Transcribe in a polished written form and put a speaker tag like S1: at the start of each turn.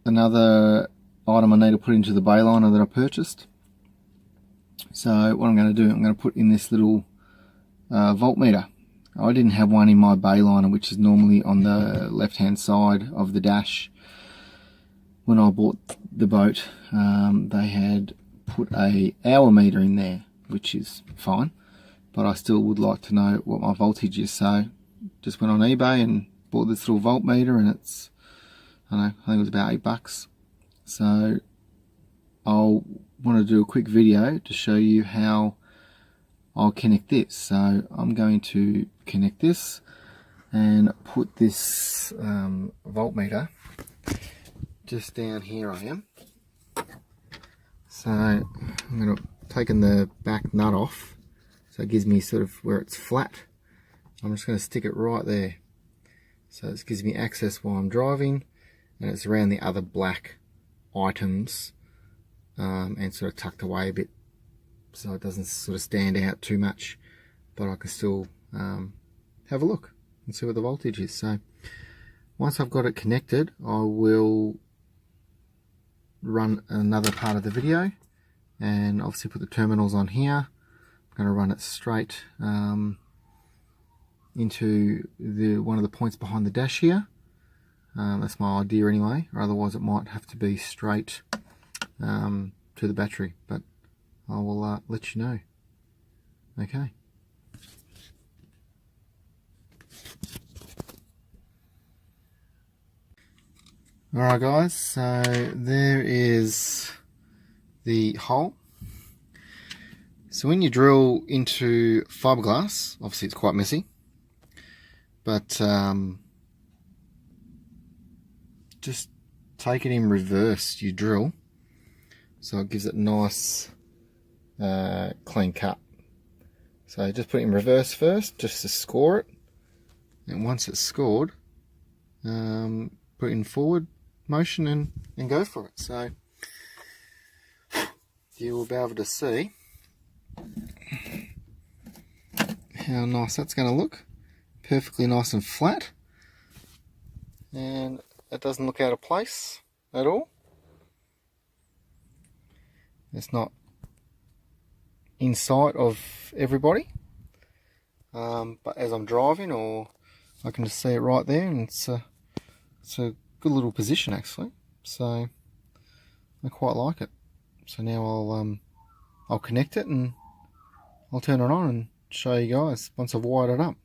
S1: another item I need to put into the Bayliner that I purchased. So what I'm going to do, I'm going to put in this little voltmeter. I didn't have one in my Bayliner, which is normally on the left hand side of the dash. When I bought the boat, they had put a hour meter in there, which is fine, but I still would like to know what my voltage is. So just went on eBay and bought this little voltmeter, and it's, I think it was about $8. So I'll want to do a quick video to show you how I'll connect this. So I'm going to connect this and put this voltmeter just down here. I am. So I'm going to taking the back nut off, so it gives me sort of where it's flat. I'm just going to stick it right there. So this gives me access while I'm driving, and it's around the other black items and sort of tucked away a bit, so it doesn't sort of stand out too much, but I can still have a look and see what the voltage is. So once I've got it connected, I will run another part of the video and obviously put the terminals on here. I'm going to run it straight into one of the points behind the dash here. That's my idea anyway, or otherwise it might have to be straight to the battery, but I will let you know. Okay. Alright guys, so there is the hole. So when you drill into fiberglass, obviously it's quite messy, but just take it in reverse, you drill, so it gives it a nice clean cut. So just put it in reverse first, just to score it, and once it's scored, put it in forward motion and go for it. So you will be able to see how nice that's going to look. Perfectly nice and flat, and it doesn't look out of place at all. It's not in sight of everybody, but as I'm driving, or I can just see it right there, and it's a good little position actually. So I quite like it. So now I'll connect it and I'll turn it on and show you guys once I've wired it up.